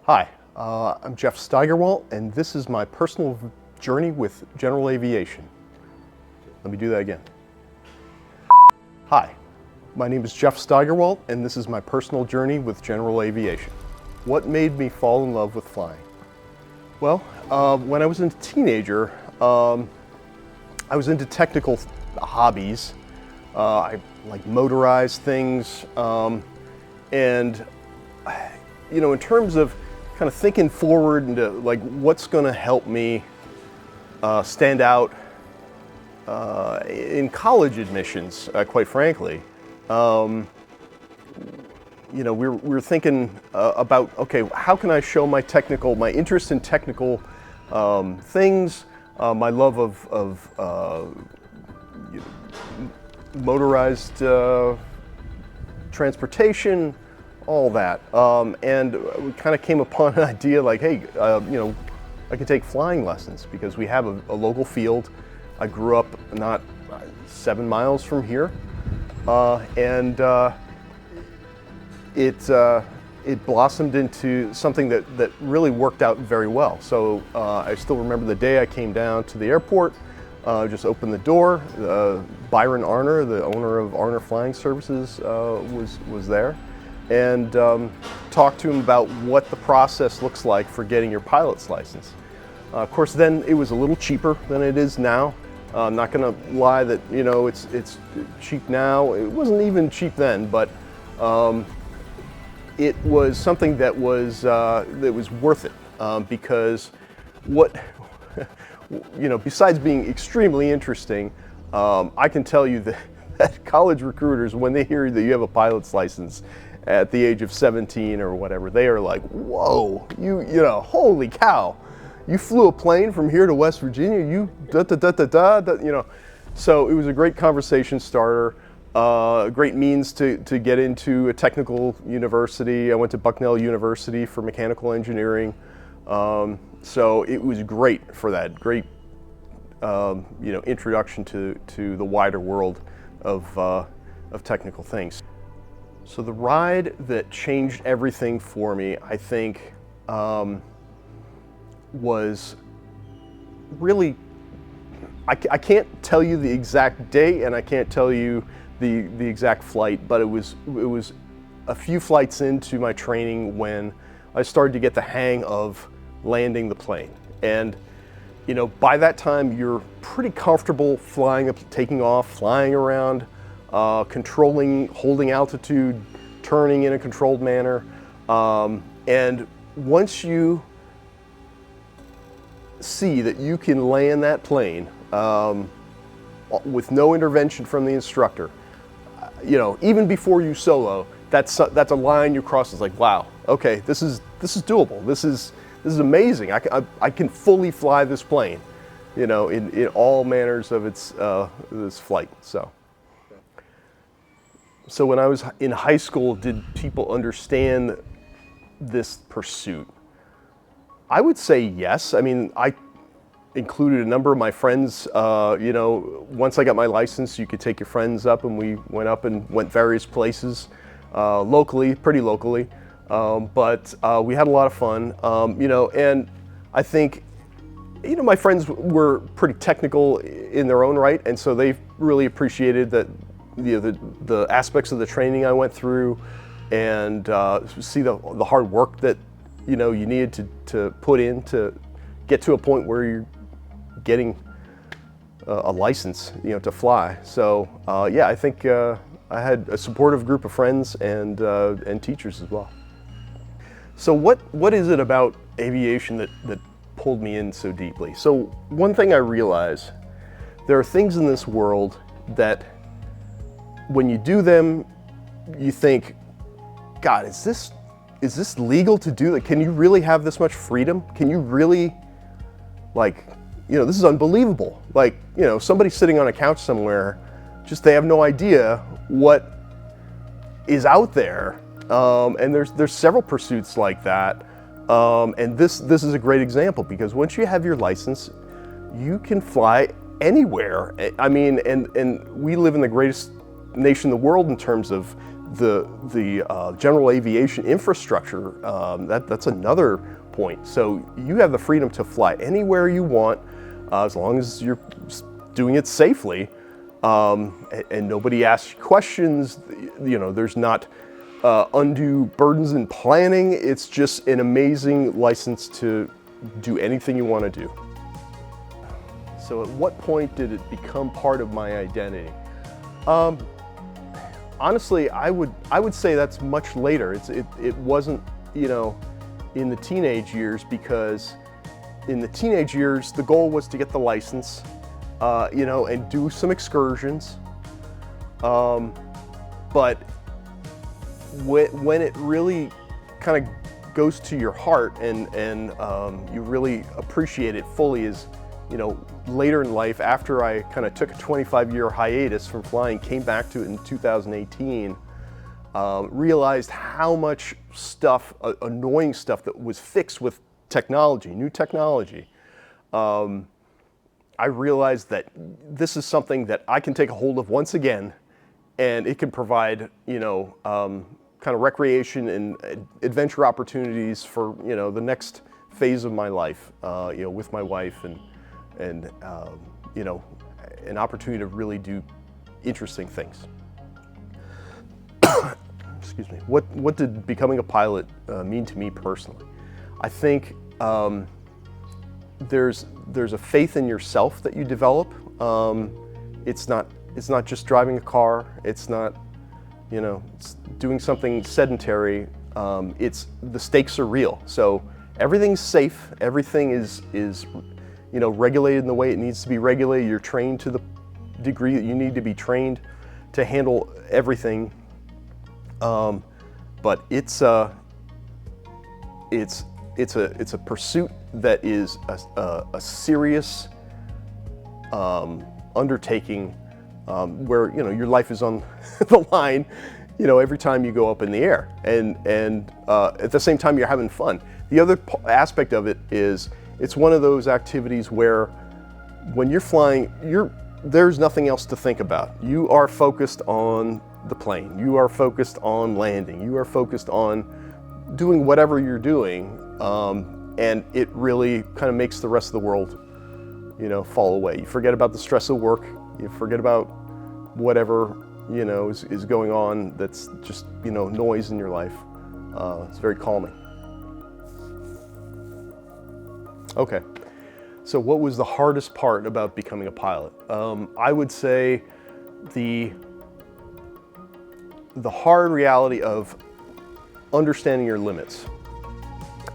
Hi, I'm Jeff Steigerwalt, and this is my personal journey with general aviation. Let me do that again. Hi, my name is Jeff Steigerwalt, and this is my personal journey with general aviation. What made me fall in love with flying? Well, when I was a teenager, I was into technical hobbies. I like motorized things, and you know, in terms of kind of thinking forward into like what's going to help me stand out in college admissions, quite frankly, you know, we're thinking about, okay, how can I show my interest in technical things, my love of you know, motorized transportation, all that, and we kind of came upon an idea like, hey, you know, I could take flying lessons because we have a local field. I grew up not 7 miles from here, and it blossomed into something that really worked out very well. So I still remember the day I came down to the airport, just opened the door. Byron Arner, the owner of Arner Flying Services, was there, and talked to him about what the process looks like for getting your pilot's license. Of course, then it was a little cheaper than it is now. I'm not going to lie that, you know, it's cheap now. It wasn't even cheap then, but it was something that was worth it, because what you know, besides being extremely interesting, I can tell you that college recruiters, when they hear that you have a pilot's license at the age of 17 or whatever, they are like, whoa, you know, holy cow, you flew a plane from here to West Virginia, you you know. So it was a great conversation starter, a great means to get into a technical university. I went to Bucknell University for mechanical engineering. So it was great for that, great you know, introduction to the wider world of technical things. So the ride that changed everything for me, I think, was really, I can't tell you the exact day and I can't tell you the exact flight, but it was a few flights into my training when I started to get the hang of landing the plane. And you know, by that time you're pretty comfortable flying up, taking off, flying around, controlling, holding altitude, turning in a controlled manner, and once you see that you can land that plane with no intervention from the instructor, you know, even before you solo, that's a line you cross. It's like, wow, okay, this is doable. This is amazing. I can fully fly this plane, you know, in all manners of this flight. So when I was in high school, did people understand this pursuit? I would say yes. I mean, I included a number of my friends. You know, once I got my license, you could take your friends up, and we went up and went various places, locally, pretty locally. But we had a lot of fun, you know, and I think, you know, my friends were pretty technical in their own right, and so they really appreciated that, you know, the aspects of the training I went through, and see the hard work that, you know, you needed to put in to get to a point where you're getting a license, you know, to fly. So yeah, I think I had a supportive group of friends and teachers as well. So what is it about aviation that pulled me in so deeply? So one thing I realize, there are things in this world that when you do them, you think, God, is this legal to do? Like, can you really have this much freedom? Can you really, like, you know, this is unbelievable. Like, you know, somebody sitting on a couch somewhere, just they have no idea what is out there. And there's several pursuits like that. And this is a great example, because once you have your license, you can fly anywhere. I mean, and we live in the greatest nation in the world in terms of the general aviation infrastructure, that's another point. So you have the freedom to fly anywhere you want, as long as you're doing it safely, and nobody asks you questions. You know, there's not undue burdens in planning. It's just an amazing license to do anything you want to do. So at what point did it become part of my identity? Honestly, I would say that's much later. It wasn't, you know, in the teenage years, because in the teenage years the goal was to get the license, you know, and do some excursions. But when it really kind of goes to your heart and you really appreciate it fully is, you know, later in life, after I kind of took a 25-year hiatus from flying, came back to it in 2018, realized how much stuff, annoying stuff that was fixed with technology, new technology. I realized that this is something that I can take a hold of once again, and it can provide, you know, kind of recreation and adventure opportunities for, you know, the next phase of my life, you know, with my wife, and you know, an opportunity to really do interesting things. Excuse me. What did becoming a pilot mean to me personally? I think there's a faith in yourself that you develop. It's not just driving a car. It's not, you know, it's doing something sedentary. It's the stakes are real. So everything's safe. Everything is you know, regulated in the way it needs to be regulated. You're trained to the degree that you need to be trained to handle everything. But it's a pursuit that is a serious undertaking, where, you know, your life is on the line, you know, every time you go up in the air, and at the same time you're having fun. The other aspect of it is, it's one of those activities where when you're flying, there's nothing else to think about. You are focused on the plane. You are focused on landing. You are focused on doing whatever you're doing, and it really kind of makes the rest of the world, you know, fall away. You forget about the stress of work. You forget about whatever, you know, is going on that's just, you know, noise in your life. It's very calming. Okay, so what was the hardest part about becoming a pilot? I would say the hard reality of understanding your limits.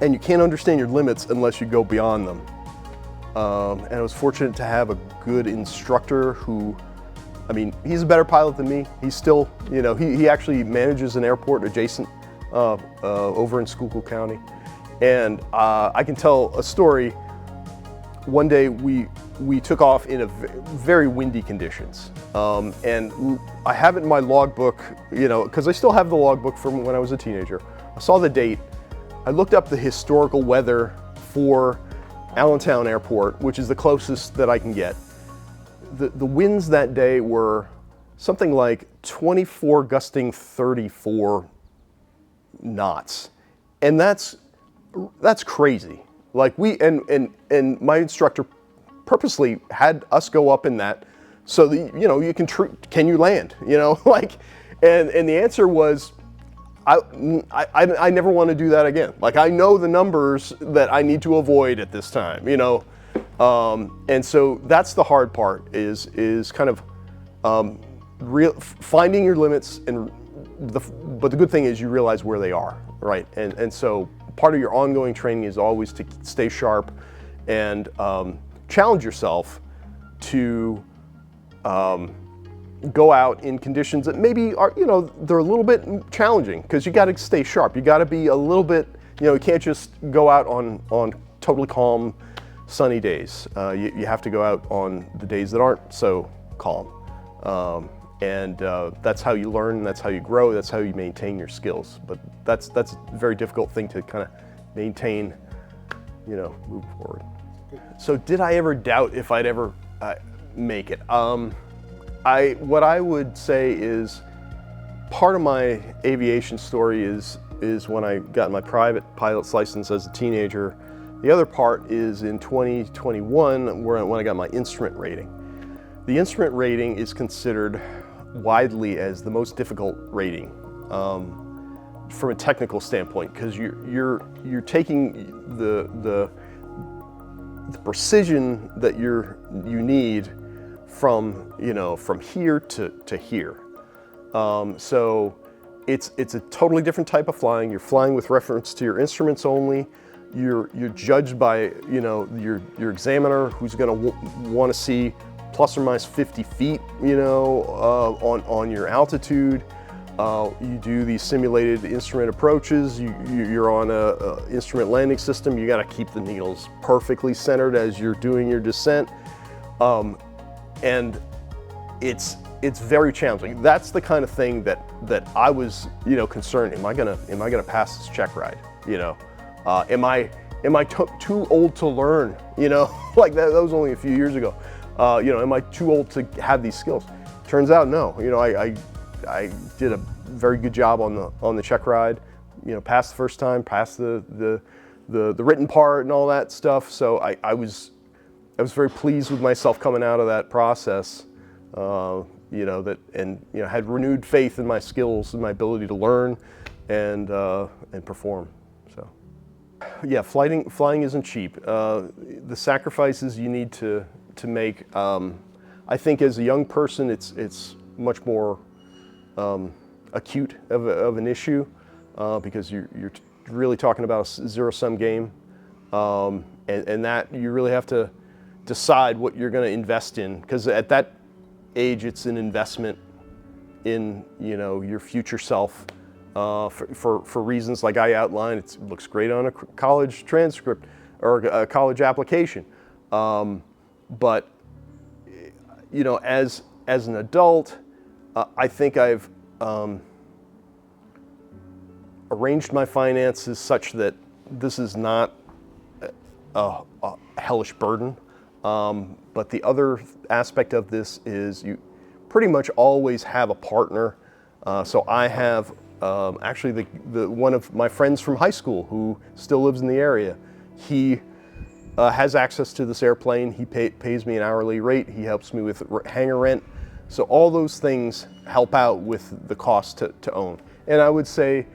And you can't understand your limits unless you go beyond them. And I was fortunate to have a good instructor who, I mean, he's a better pilot than me. He's still, you know, he actually manages an airport adjacent over in Schuylkill County. And I can tell a story. One day we took off in very windy conditions. And I have it in my logbook, you know, because I still have the logbook from when I was a teenager. I saw the date. I looked up the historical weather for Allentown Airport, which is the closest that I can get. The winds that day were something like 24 gusting 34 knots. And that's crazy. Like and my instructor purposely had us go up in that so that, you know, you can you land, you know, like, and the answer was, I never want to do that again. Like, I know the numbers that I need to avoid at this time, you know, and so that's the hard part is kind of finding your limits, but the good thing is you realize where they are, right? And so part of your ongoing training is always to stay sharp and challenge yourself to go out in conditions that maybe are, you know, they're a little bit challenging, because you got to stay sharp. You got to be a little bit, you know, you can't just go out on totally calm, sunny days. You have to go out on the days that aren't so calm. And that's how you learn, that's how you grow, that's how you maintain your skills. But that's a very difficult thing to kind of maintain, you know, move forward. So did I ever doubt if I'd ever make it? What I would say is part of my aviation story is when I got my private pilot's license as a teenager. The other part is in 2021 when I got my instrument rating. The instrument rating is considered widely as the most difficult rating from a technical standpoint, because you're taking the precision that you need from from here to here. So it's a totally different type of flying. You're flying with reference to your instruments only. You're judged by your examiner, who's going to want to see plus or minus 50 feet on your altitude. You do these simulated instrument approaches. You're on a instrument landing system. You got to keep the needles perfectly centered as you're doing your descent, and it's very challenging. That's the kind of thing that I was concerned. Am I gonna pass this check ride? Am I too old to learn? Like that was only a few years ago. Am I too old to have these skills? Turns out no. I did a very good job on the check ride. Passed the first time, passed the written part and all that stuff. So I was very pleased with myself coming out of that process. Had renewed faith in my skills and my ability to learn and perform. So, yeah, flying isn't cheap. The sacrifices you need to make. I think as a young person, it's much more acute of an issue because you're really talking about a zero-sum game, and that you really have to decide what you're going to invest in, because at that age it's an investment in your future self for reasons like I outlined. It looks great on a college transcript or a college application, but as an adult, I think I've arranged my finances such that this is not a hellish burden. But the other aspect of this is you pretty much always have a partner. So I have actually one of my friends from high school who still lives in the area. He has access to this airplane. He pays me an hourly rate. He helps me with hangar rent. So all those things help out with the cost to own. And I would say,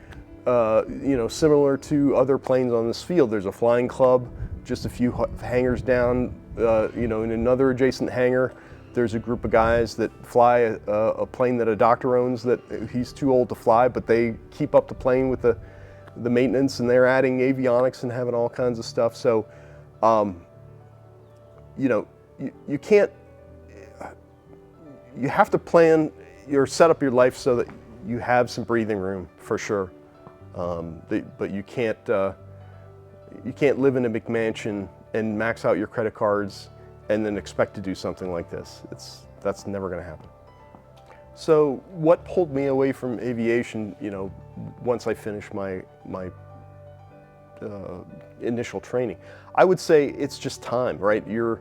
similar to other planes on this field, there's a flying club just a few hangars down. In another adjacent hangar, there's a group of guys that fly a plane that a doctor owns that he's too old to fly, but they keep up the plane with the maintenance, and they're adding avionics and having all kinds of stuff. So, you can't. You have to plan set up your life so that you have some breathing room for sure. But you can't live in a McMansion and max out your credit cards and then expect to do something like this. That's never going to happen. So what pulled me away from aviation, once I finished my initial training? I would say it's just time, right? You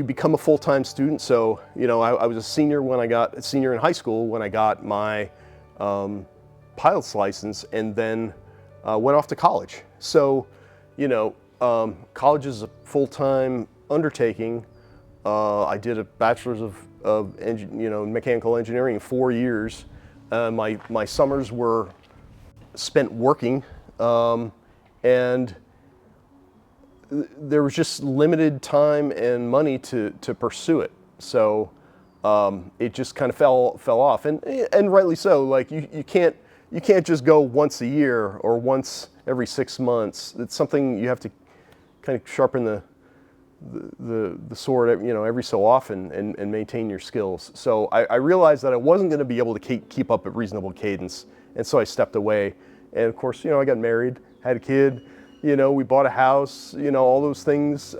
become a full-time student. So, I was a senior in high school when I got my pilot's license, and then went off to college. So, college is a full-time undertaking. I did a bachelor's of mechanical engineering in 4 years. My summers were spent working, and there was just limited time and money to pursue it. So it just kind of fell off, and rightly so. Like you can't just go once a year or once every 6 months. It's something you have to kind of sharpen the sword, every so often and maintain your skills. So I realized that I wasn't going to be able to keep up a reasonable cadence, and so I stepped away. And of course, I got married, had a kid, we bought a house, all those things.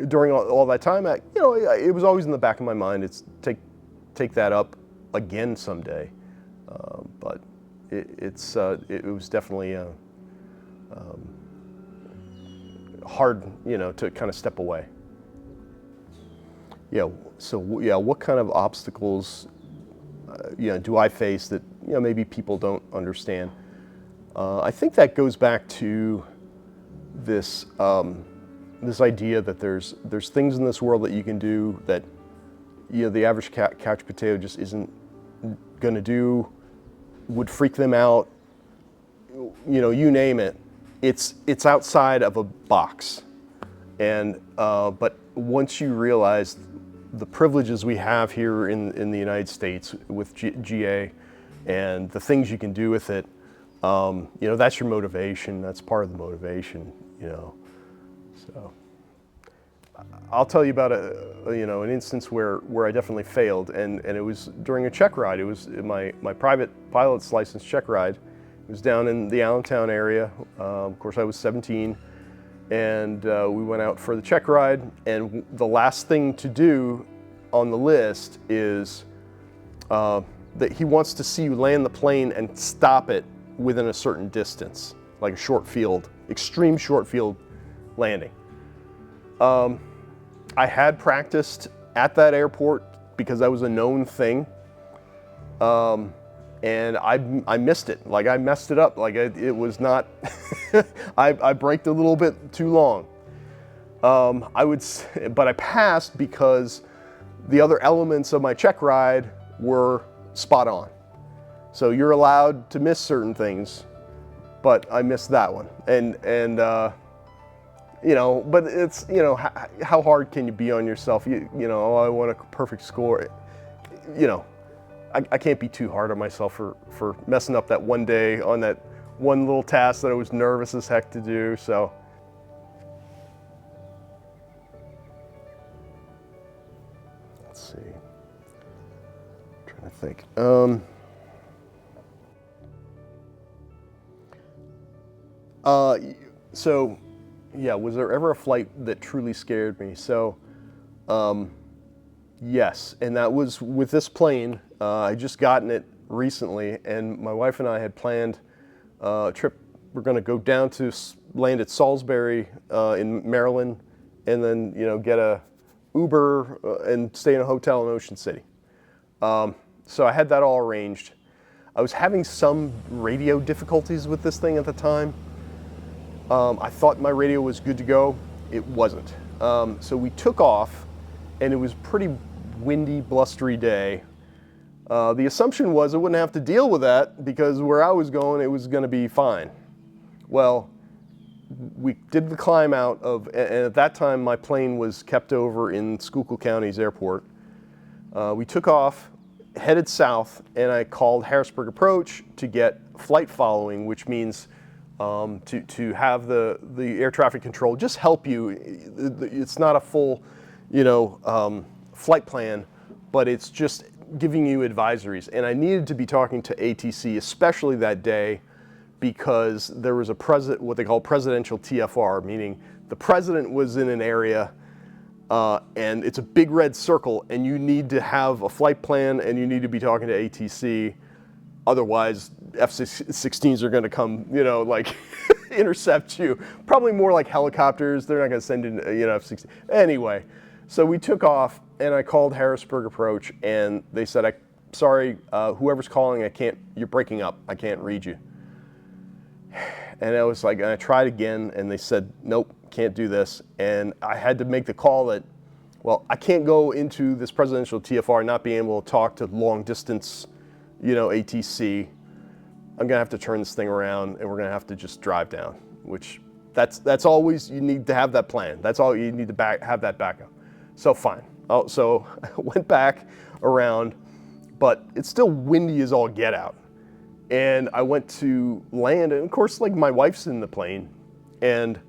During all that time, it was always in the back of my mind. It's take that up again someday. But it was definitely hard, to kind of step away. Yeah. So yeah, what kind of obstacles, do I face that maybe people don't understand? I think that goes back to this this idea that there's things in this world that you can do that the average couch potato just isn't going to do, would freak them out. You name it. It's outside of a box, and but once you realize the privileges we have here in the United States with GA and the things you can do with it, that's your motivation. That's part of the motivation, So I'll tell you about an instance where I definitely failed, and it was during a check ride. It was my private pilot's license check ride. It was down in the Allentown area. Of course, I was 17. And we went out for the check ride, and the last thing to do on the list is that he wants to see you land the plane and stop it within a certain distance, like a short field, extreme short field landing. I had practiced at that airport because that was a known thing, and I missed it. Like, I messed it up. Like, it was not, I braked a little bit too long. But I passed because the other elements of my check ride were spot on. So you're allowed to miss certain things, but I missed that one. But it's, how hard can you be on yourself? I want a perfect score. I can't be too hard on myself for messing up that one day on that one little task that I was nervous as heck to do. So let's see. I'm trying to think. So yeah, was there ever a flight that truly scared me? So yes, and that was with this plane. I just gotten it recently, and my wife and I had planned a trip. We're going to go down to land at Salisbury in Maryland, and then get a Uber and stay in a hotel in Ocean City. So I had that all arranged. I was having some radio difficulties with this thing at the time. I thought my radio was good to go. It wasn't. So we took off, and it was a pretty windy, blustery day. The assumption was I wouldn't have to deal with that because where I was going, it was going to be fine. Well, we did the climb out of, and at that time my plane was kept over in Schuylkill County's airport. We took off, headed south, and I called Harrisburg Approach to get flight following, which means to have the air traffic control just help you. It's not a full, flight plan, but it's just giving you advisories. And I needed to be talking to ATC, especially that day, because there was what they call presidential TFR, meaning the president was in an area and it's a big red circle, and you need to have a flight plan and you need to be talking to ATC. Otherwise, F-16s are going to come, intercept you. Probably more like helicopters. They're not going to send in, F-16. Anyway, so we took off, and I called Harrisburg Approach, and they said, sorry, whoever's calling, you're breaking up. I can't read you. And I was like, and I tried again, and they said, nope, can't do this. And I had to make the call that, well, I can't go into this presidential TFR not being able to talk to long distance, ATC. I'm gonna have to turn this thing around, and we're gonna have to just drive down, which that's always, you need to have that plan. That's all you need to have that backup. So fine. So I went back around, but it's still windy as all get out. And I went to land, and of course, like, my wife's in the plane, and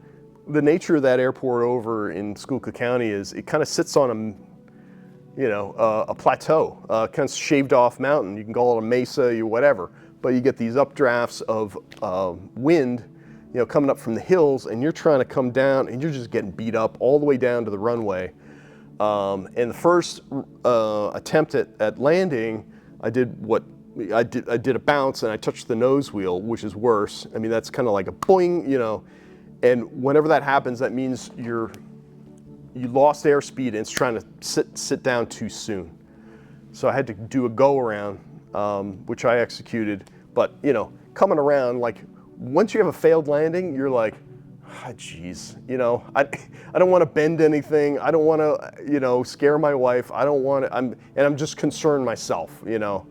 the nature of that airport over in Schuylkill County is it kind of sits on a plateau, kind of shaved off mountain. You can call it a mesa or whatever, but you get these updrafts of wind, coming up from the hills, and you're trying to come down, and you're just getting beat up all the way down to the runway. And the first attempt at landing, I did a bounce, and I touched the nose wheel, which is worse. I mean, that's kind of like a boing, and whenever that happens, that means you lost airspeed and it's trying to sit down too soon. So I had to do a go around, which I executed. But you know, coming around, like once you have a failed landing, you're like, ah, geez, you know, I don't want to bend anything. I don't want to, you know, scare my wife. I don't want to. I'm just concerned myself, you know.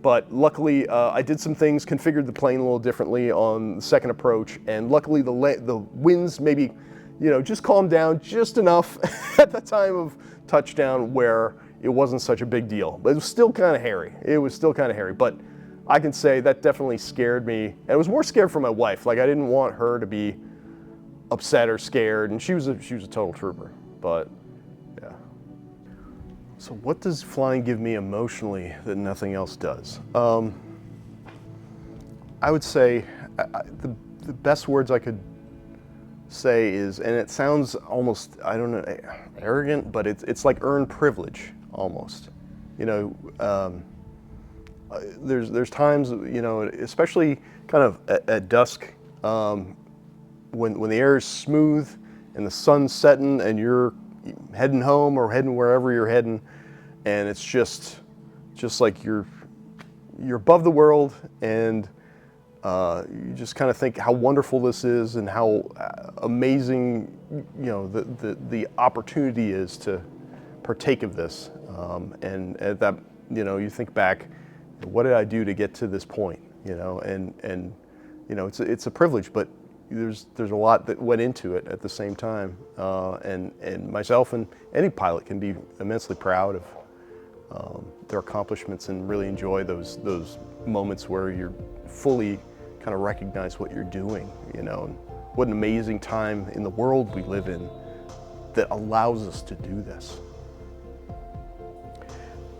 But luckily, I did some things, configured the plane a little differently on the second approach, and luckily the winds maybe, you know, just calmed down just enough at the time of touchdown where it wasn't such a big deal. But it was still kind of hairy. It was still kind of hairy. But I can say that definitely scared me. And it was more scared for my wife. Like I didn't want her to be upset or scared, and she was a total trooper. But yeah. So what does flying give me emotionally that nothing else does? I would say the best words I could say is, and it sounds almost, I don't know, arrogant, but it's like earned privilege almost. You know, there's times, you know, especially kind of at dusk, when the air is smooth and the sun's setting and you're heading home or heading wherever you're heading, and it's just like you're above the world, and you just kind of think how wonderful this is and how amazing, you know, the opportunity is to partake of this. And at that, you know, you think back, what did I do to get to this point? You know, and you know, it's a privilege, but there's a lot that went into it at the same time. And myself and any pilot can be immensely proud of their accomplishments and really enjoy those moments where you're fully kind of recognize what you're doing, you know, and what an amazing time in the world we live in that allows us to do this.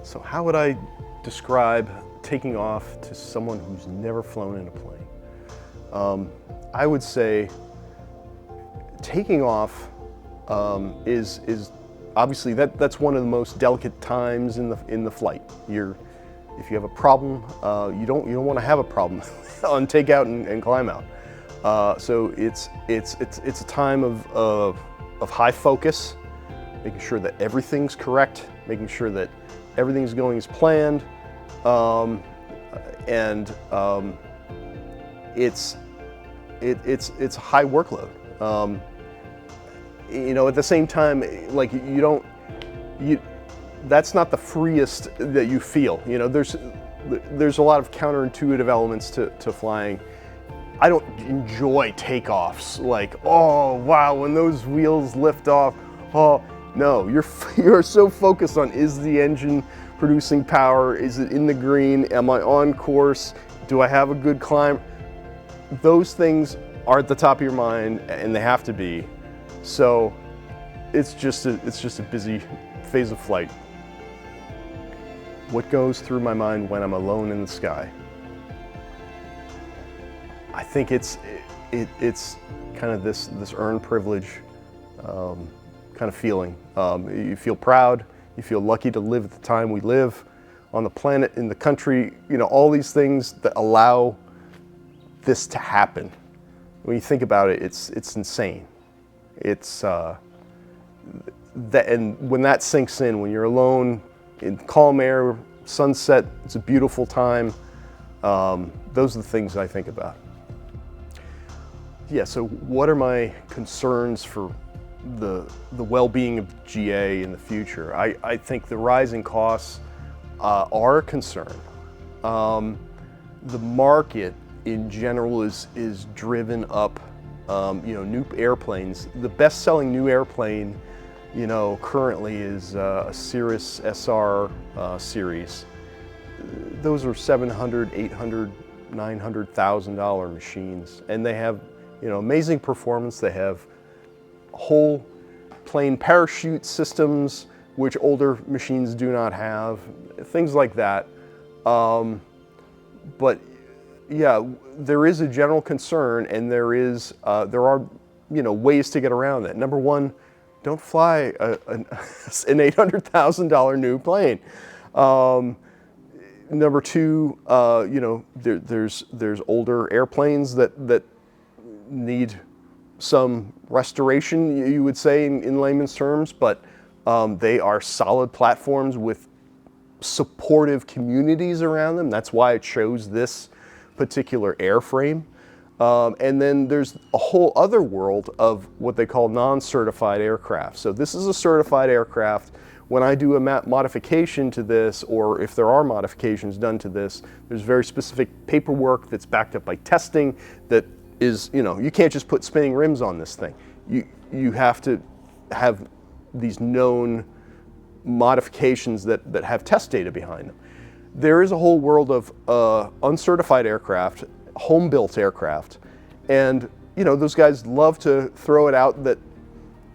So how would I describe taking off to someone who's never flown in a plane? I would say taking off is obviously that's one of the most delicate times in the flight. If you have a problem, you don't want to have a problem on takeout and climb out. So it's a time of high focus, making sure that everything's correct, making sure that everything's going as planned, and it's a high workload. You know, at the same time, like that's not the freest that you feel. You know, there's a lot of counterintuitive elements to flying. I don't enjoy takeoffs. Like, oh wow, when those wheels lift off. Oh no, you're so focused on, is the engine producing power? Is it in the green? Am I on course? Do I have a good climb? Those things are at the top of your mind, and they have to be. So it's just a busy phase of flight. What goes through my mind when I'm alone in the sky? I think it's kind of this earned privilege kind of feeling. You feel proud. You feel lucky to live at the time we live on the planet, in the country. You know, all these things that allow this to happen. When you think about it, it's insane. It's and when that sinks in, when you're alone in calm air, sunset, it's a beautiful time. Those are the things I think about. Yeah, so what are my concerns for the well-being of GA in the future? I think the rising costs are a concern. The market in general is driven up. You know, new airplanes. The best-selling new airplane, you know, currently is a Cirrus SR series. Those are $700,000, $800,000, $900,000 machines, and they have, you know, amazing performance. They have whole plane parachute systems, which older machines do not have. Things like that. But yeah, there is a general concern, and there are, you know, ways to get around that. Number one, don't fly an $800,000 new plane. Number two, you know, there's older airplanes that need some restoration, you would say, in layman's terms, but they are solid platforms with supportive communities around them. That's why I chose this particular airframe. And then there's a whole other world of what they call non-certified aircraft. So this is a certified aircraft. When I do a modification to this, or if there are modifications done to this, there's very specific paperwork that's backed up by testing that is, you can't just put spinning rims on this thing. You have to have these known modifications that have test data behind them. There is a whole world of uncertified aircraft, home-built aircraft, and those guys love to throw it out that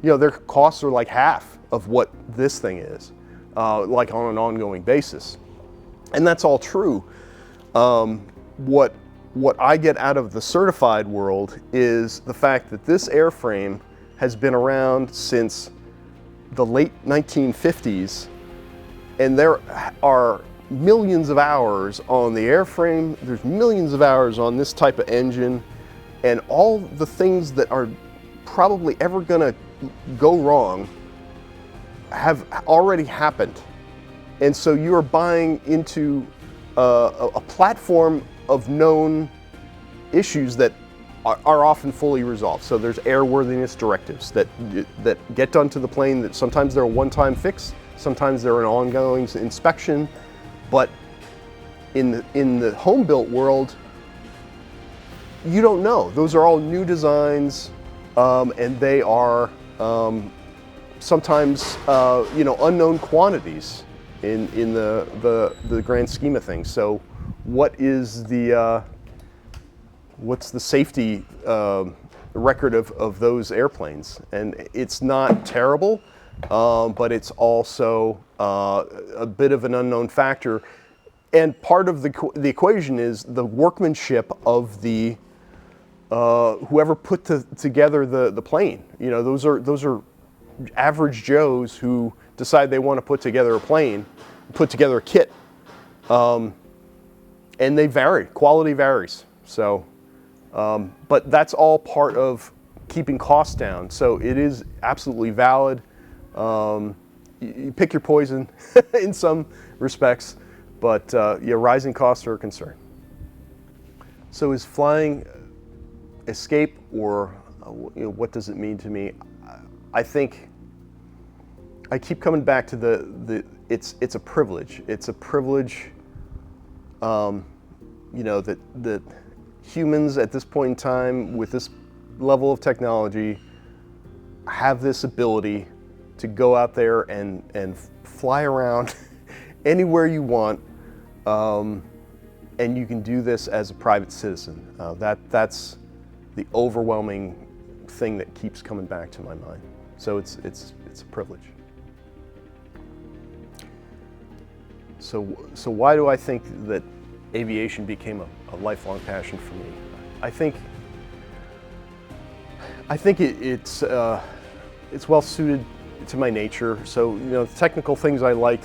their costs are like half of what this thing is, like on an ongoing basis, and that's all true. What I get out of the certified world is the fact that this airframe has been around since the late 1950s, and there are millions of hours on the airframe, there's millions of hours on this type of engine, and all the things that are probably ever gonna go wrong have already happened. And so you are buying into a platform of known issues that are often fully resolved. So there's airworthiness directives that get done to the plane, that sometimes they're a one-time fix, sometimes they're an ongoing inspection. But in the home-built world, you don't know. Those are all new designs, and they are sometimes unknown quantities in the grand scheme of things. So what is what's the safety record of those airplanes? And it's not terrible, but it's also a bit of an unknown factor. And part of the equation is the workmanship of the whoever put together the plane. Those are average Joes who decide they want to put together a plane, put together a kit, and they vary. Quality varies. So, but that's all part of keeping costs down. So it is absolutely valid. You pick your poison in some respects, but rising costs are a concern. So is flying escape, or what does it mean to me? I think I keep coming back to it's a privilege. It's a privilege, that humans at this point in time with this level of technology have this ability to go out there and fly around anywhere you want, and you can do this as a private citizen. That's the overwhelming thing that keeps coming back to my mind. So it's a privilege. So why do I think that aviation became a lifelong passion for me? I think it's well suited to my nature. So the technical things I like.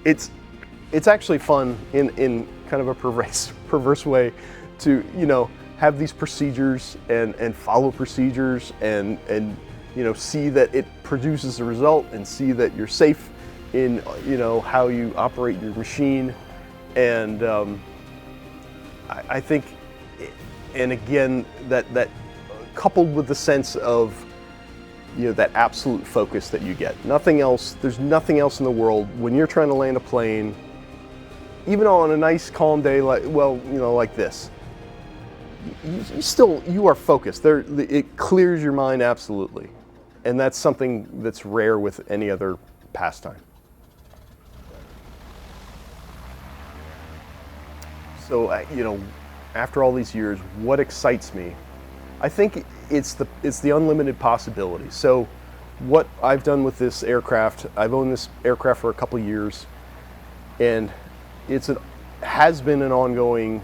It's actually fun in kind of a perverse way to have these procedures and follow procedures and see that it produces a result, and see that you're safe in how you operate your machine. And I think, and again, that coupled with the sense of that absolute focus that you get. There's nothing else in the world when you're trying to land a plane, even on a nice calm day like this. You are focused. It clears your mind absolutely, and that's something that's rare with any other pastime. So after all these years, what excites me? I think it's the unlimited possibilities. So what I've done with this aircraft, I've owned this aircraft for a couple of years, and has been an ongoing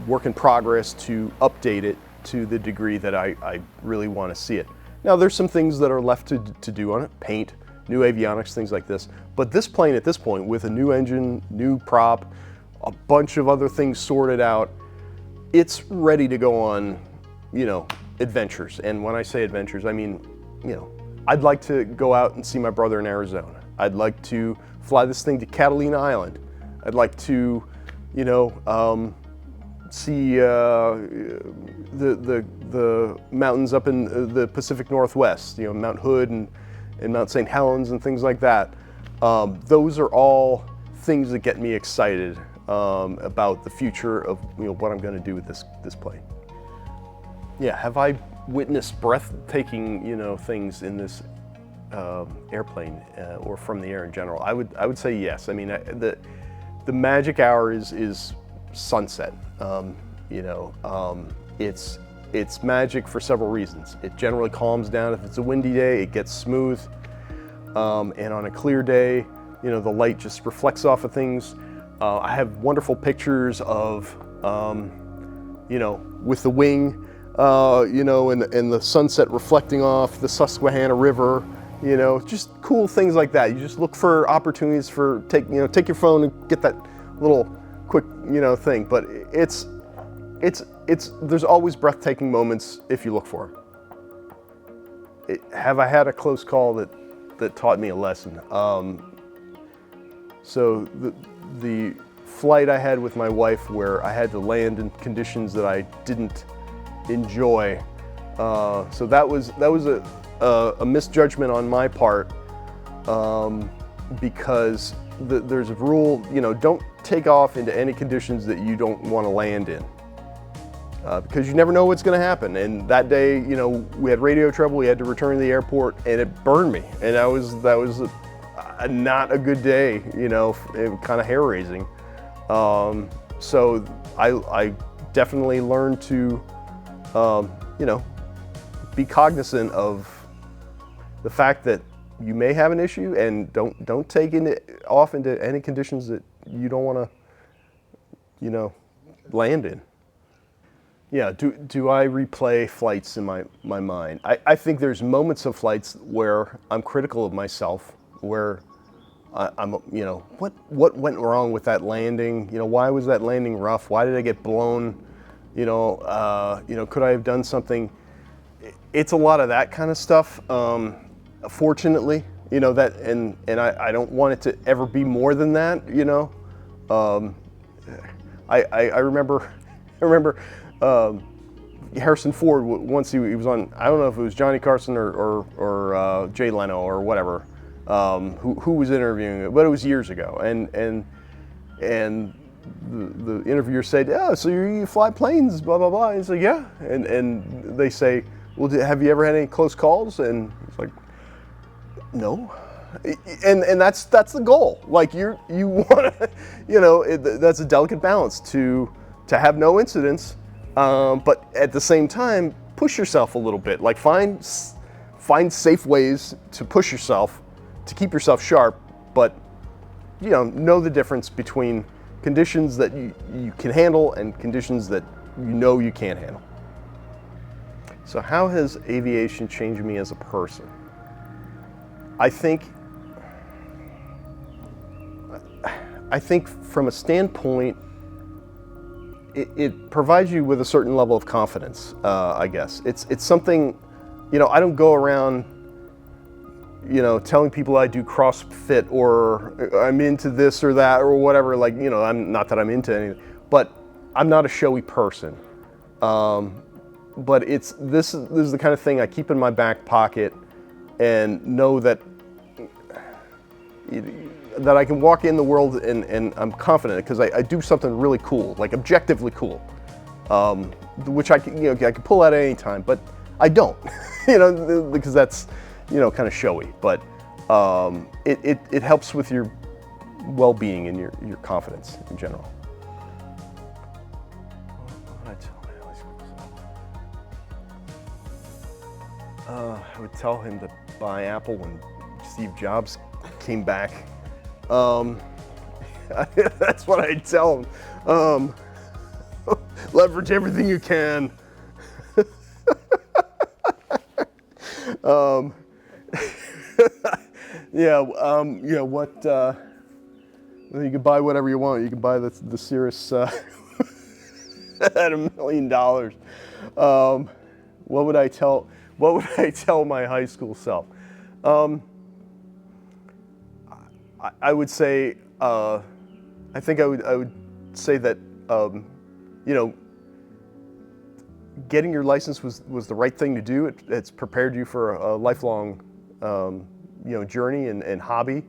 work in progress to update it to the degree that I really want to see it. Now there's some things that are left to do on it, paint, new avionics, things like this. But this plane at this point, with a new engine, new prop, a bunch of other things sorted out, it's ready to go on, adventures. And when I say adventures, I mean, I'd like to go out and see my brother in Arizona. I'd like to fly this thing to Catalina Island. I'd like to, see the mountains up in the Pacific Northwest, Mount Hood and Mount St. Helens and things like that. Those are all things that get me excited about the future of what I'm going to do with this plane. Yeah, have I witnessed breathtaking things in this airplane or from the air in general? I would say yes. I mean, the magic hour is sunset. It's magic for several reasons. It generally calms down. If it's a windy day, it gets smooth, and on a clear day, the light just reflects off of things. I have wonderful pictures of, with the wing, and the sunset reflecting off the Susquehanna River, just cool things like that. You just look for opportunities for take your phone and get that little quick, thing. But there's always breathtaking moments if you look for them. Have I had a close call that taught me a lesson? So the flight I had with my wife where I had to land in conditions that I didn't enjoy. So that was a misjudgment on my part, because there's a rule, don't take off into any conditions that you don't want to land in, because you never know what's going to happen. And that day, we had radio trouble. We had to return to the airport, and it burned me. And that was not a good day. It was kind of hair raising. So I definitely learned to be cognizant of the fact that you may have an issue, and don't take off into any conditions that you don't want to, land in. Yeah, do I replay flights in my mind? I think there's moments of flights where I'm critical of myself, where I'm, what went wrong with that landing? Why was that landing rough? Why did I get blown? Could I have done something? It's a lot of that kind of stuff. Fortunately, that, and I don't want it to ever be more than that. I remember Harrison Ford, once he was on, I don't know if it was Johnny Carson or Jay Leno or whatever, who was interviewing it, but it was years ago, and the interviewer said, "Yeah, so you fly planes, blah blah blah." And he's like, "Yeah," and they say, "Well, have you ever had any close calls?" And he's like, "No." And that's the goal. Like you want to, that's a delicate balance to have no incidents, but at the same time push yourself a little bit. Like find safe ways to push yourself, to keep yourself sharp, but know the difference between conditions that you can handle and conditions that you can't handle. So how has aviation changed me as a person? I think from a standpoint, it provides you with a certain level of confidence, I guess. It's something, I don't go around, telling people I do CrossFit or I'm into this or that or whatever. Like, I'm not that I'm into anything, but I'm not a showy person. But this is the kind of thing I keep in my back pocket and know that I can walk in the world and I'm confident because I do something really cool, like objectively cool, which I can pull out at any time, but I don't, because that's, kind of showy. But it helps with your well-being and your confidence in general. What did I tell my I would tell him to buy Apple when Steve Jobs came back. That's what I'd tell him. Leverage everything you can. You can buy whatever you want. You can buy the Cirrus. at $1 million, what would I tell? What would I tell my high school self? I would say, I think I would say that, you know, getting your license was the right thing to do. It's prepared you for a lifelong, you know, journey and hobby.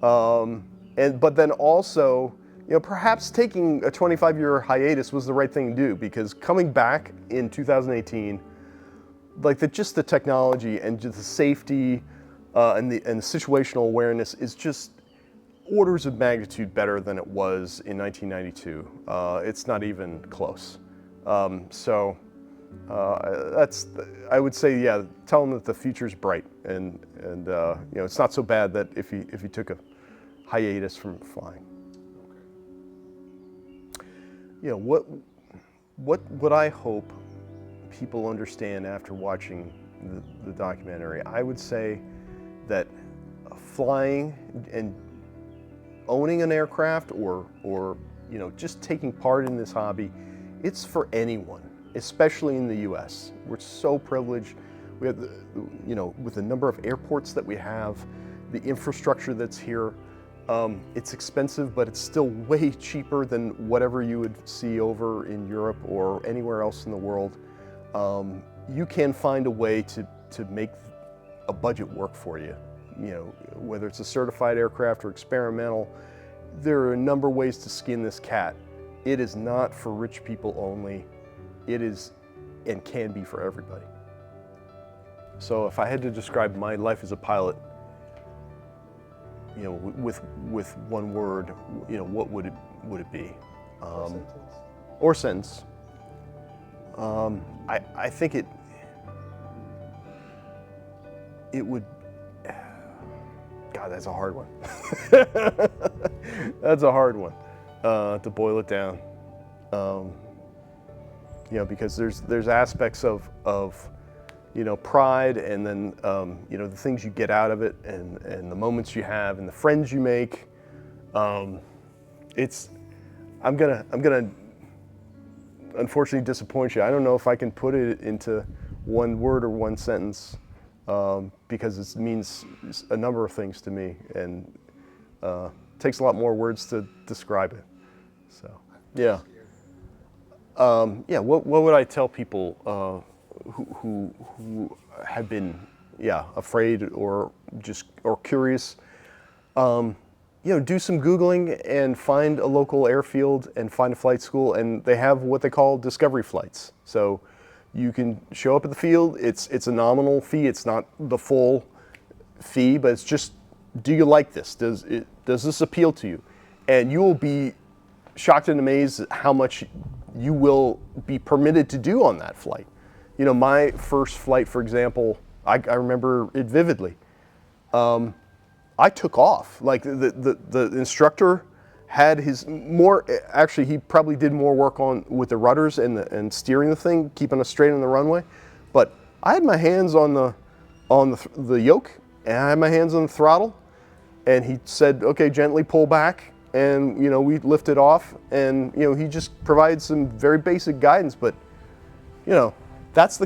But then also, you know, perhaps taking a 25-year hiatus was the right thing to do, because coming back in 2018, like just the technology and just the safety and the situational awareness is just orders of magnitude better than it was in 1992. It's not even close. That's, I would say, yeah, tell them that the future's bright, and you know, it's not so bad that if you took a hiatus from flying. You know, what I hope people understand after watching the documentary, I would say that flying and owning an aircraft, or you know, just taking part in this hobby, it's for anyone, especially in the U.S. We're so privileged. We have, you know, with the number of airports that we have, the infrastructure that's here. It's expensive, but it's still way cheaper than whatever you would see over in Europe or anywhere else in the world. You can find a way to make a budget work for you. You know, whether it's a certified aircraft or experimental, there are a number of ways to skin this cat. It is not for rich people only. It is and can be for everybody. So if I had to describe my life as a pilot, you know, with one word, you know, what would it be? Or sentence. I think it would. God, that's a hard one. That's a hard one to boil it down. You know, because there's aspects of you know, pride, and then you know, the things you get out of it, and the moments you have, and the friends you make. I'm gonna unfortunately disappoint you. I don't know if I can put it into one word or one sentence, because it means a number of things to me, and takes a lot more words to describe it. So yeah. Yeah, what would I tell people who have been, yeah, afraid or curious? You know, do some Googling and find a local airfield and find a flight school, and they have what they call discovery flights. So you can show up at the field. It's a nominal fee. It's not the full fee, but it's just, do you like this? Does this appeal to you? And you will be shocked and amazed at how much you will be permitted to do on that flight. You know, my first flight, for example, I remember it vividly. I took off. Like the instructor had his actually he probably did more work with the rudders and steering the thing, keeping us straight on the runway. But I had my hands on the yoke, and I had my hands on the throttle, and he said, "Okay, gently pull back." And, you know, we lifted off, and, you know, he just provided some very basic guidance, but, you know, that's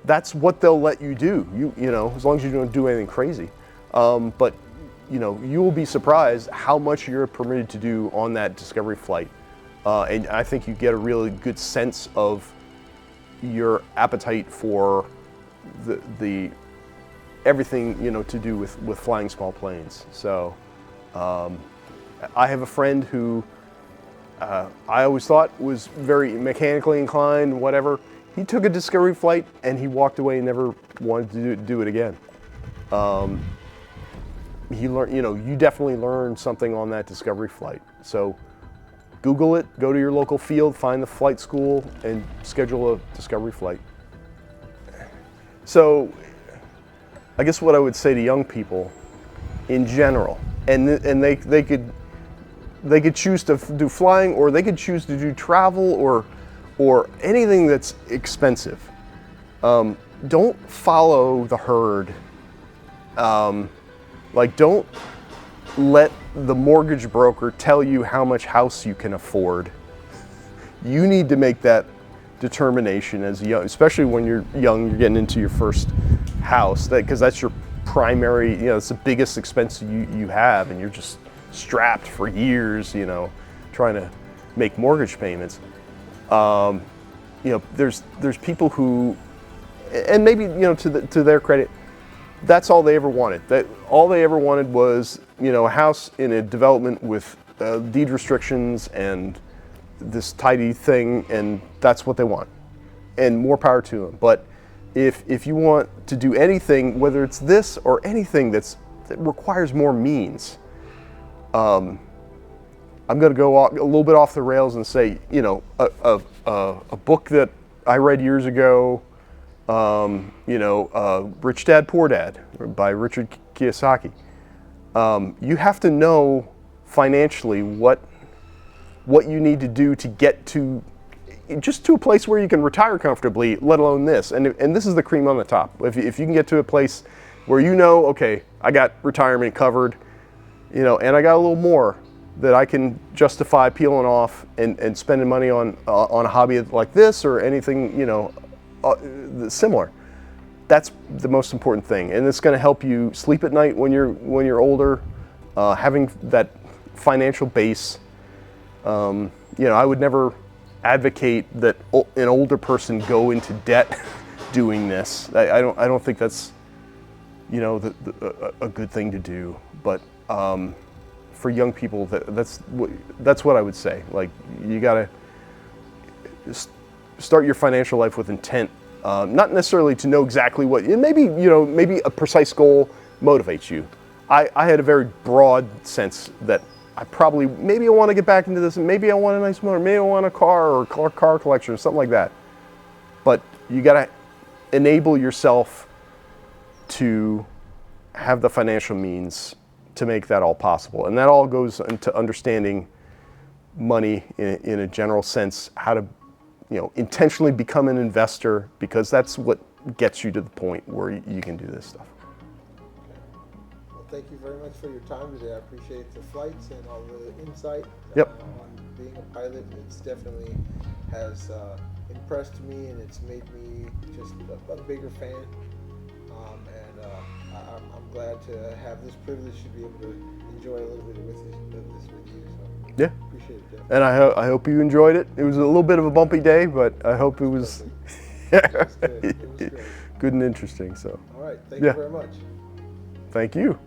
that's what they'll let you do. You know, as long as you don't do anything crazy. But, you know, you will be surprised how much you're permitted to do on that discovery flight. And I think you get a really good sense of your appetite for the everything, you know, to do with flying small planes. So, I have a friend who I always thought was very mechanically inclined, whatever. He took a discovery flight and he walked away and never wanted to do it again. He learned, you know, you definitely learned something on that discovery flight. So Google it, go to your local field, find the flight school, and schedule a discovery flight. So I guess what I would say to young people in general, and they could choose to do flying, or they could choose to do travel, or anything that's expensive. Don't follow the herd. Like, don't let the mortgage broker tell you how much house you can afford. You need to make that determination as young, especially when you're young, you're getting into your first house, because that's your primary, it's the biggest expense you have, and you're just strapped for years, trying to make mortgage payments. There's people who, and maybe, to their credit, that's all they ever wanted. All they ever wanted was, a house in a development with deed restrictions and this tidy thing, and that's what they want. And more power to them. But if you want to do anything, whether it's this or anything that requires more means, I'm going to go a little bit off the rails and say, a book that I read years ago, Rich Dad, Poor Dad by Richard Kiyosaki. You have to know financially what you need to do to get to just to a place where you can retire comfortably, let alone this. And this is the cream on the top. If you can get to a place where okay, I got retirement covered, and I got a little more that I can justify peeling off and spending money on a hobby like this or anything, similar. That's the most important thing, and it's going to help you sleep at night when you're older. Having that financial base. I would never advocate that an older person go into debt doing this. I don't think that's a good thing to do. But for young people, that's what I would say. Like, you gotta start your financial life with intent, not necessarily to know exactly what. Maybe a precise goal motivates you. I had a very broad sense that maybe I want to get back into this, and maybe I want a nice motor, maybe I want a car or car collection or something like that. But you got to enable yourself to have the financial means to make that all possible. And that all goes into understanding money in a general sense, how to, intentionally become an investor, because that's what gets you to the point where you can do this stuff. Thank you very much for your time today. I appreciate the flights and all the insight Yep. On being a pilot. It's definitely has impressed me, and it's made me just a bigger fan. I'm glad to have this privilege to be able to enjoy a little bit of this with you. So Yeah. appreciate it, Jeff. And I hope you enjoyed it. It was a little bit of a bumpy day, but I hope it was, It was good. It was great. good and interesting. So, All right. Thank Yeah. you very much. thank you.